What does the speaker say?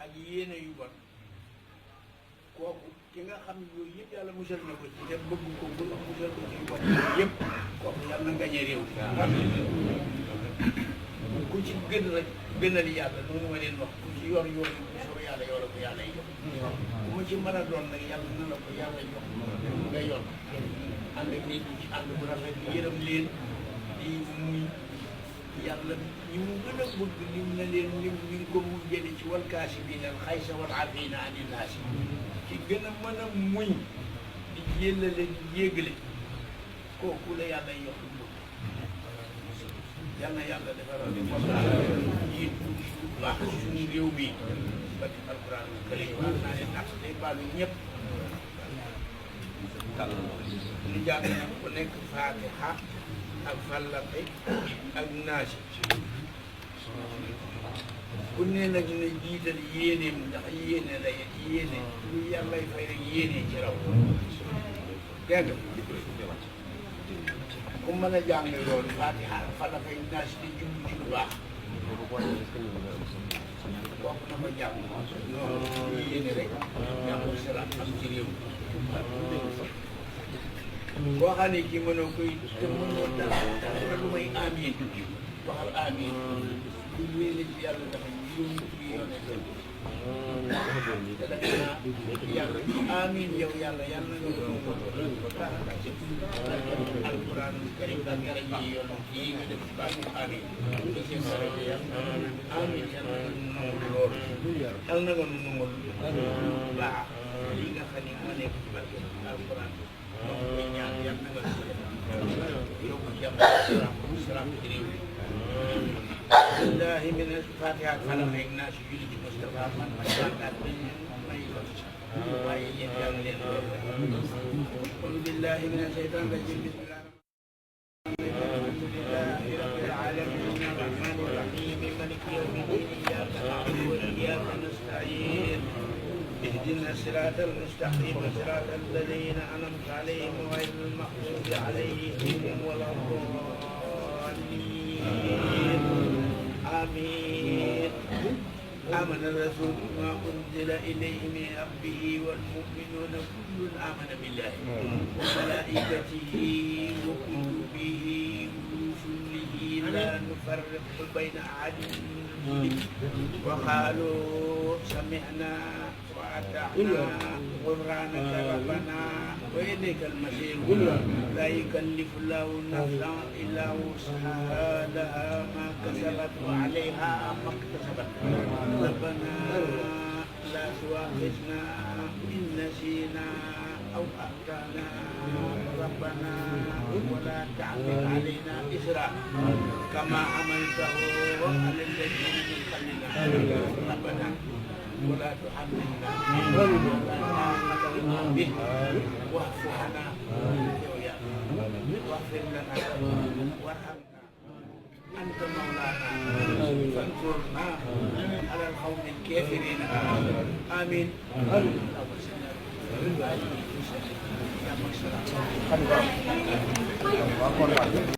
ak yéene yu bon kooku ki nga xam ne yooyu yëpp yàlla musal na ko ci te bëgg ko bu musal ko ci yu bon yëpp kooku yàlla na ngañe réew ku ci gën rek gënal yàlla noonu ma leen wax ku ci yor yoon bu soo yàlla yor ko yàlla jox ku ma ci mën a doon nag yàlla na la ko yàlla jox nga yor ànd ak nit ñi ci ànd bu rafet yërëm leen di muy yàlla ñi mu gën a bëgg lim na leen lim ñu ngi ko mu jële ci wal kaasimiina al xaysa wal aafiina ani naas ci gën a mën a muñ di jëllale di jéggale kooku la yàlla yokk yàlla yàlla defaral di jiit bu baax suñu réew mi bati alquran karim wax naa ne naq day baalu ñëpp ñu jàng nag ku nekk faatiha ak fàllaqi ak naasi ku ne nag ne jiital yéeneem ndax yéene la yéene lu yàllay fay rek yéene ci raw dégg nga ku mën a jàng loolu faatiha ak fàllaqi ak naasi di jublu ci lu baax kooku na ko jàng loolu yéene rek jàmm salaam am ci réew boo xam ne kii mënoo koy te mënoo dara lu may amiin waxal amiin lu yéene ci yàlla dafa yónni ci yoone te da nga naa yàlla amiin yow yàlla yàlla nga ko alquran karim ak garab yi yoon yi nga def baatu amiin da seen saraje yàlla amiin yàlla nga nangul loolu yàlla na nga nangul baax li nga xam ne moo nekk ci barke alquran donc koy ñaan yàlla na nga yow ko jàmm salaam ci réew mi billahi min fatiha ak falaq ak naas julli ci Mustafa man ma jàngaat may waaye yéen jàng leen kon billahi min shaytan rajim bismillah alhamdulillahi rabbil alamin arrahmani arrahim maliki yawmi ddin iyyaka na'budu wa iyyaka nasta'in اهدنا الصراط المستقيم صراط الذين انعمت عليهم غير المغضوب عليهم ولا الضالين امين امن الرسول بما انزل اليه من ربه والمؤمنون كل امن بالله وملائكته وكتبه ورسله لا نفرق بين احد وقالوا سمعنا وأطعنا غفرانك ربنا وإليك المصير لا يكلف الله نفسا إلا وسعها لها ما كسبت وعليها ما اكتسبت ربنا لا تؤاخذنا إن نسينا أو أخطأنا ربنا ولا تحمل علينا إسرا كما حملته على الذين من قبلنا ربنا ولا تحملنا ما حملنا به واعف عنا واغفر لنا وارحمنا أنت مولانا فانصرنا على القوم الكافرين آمين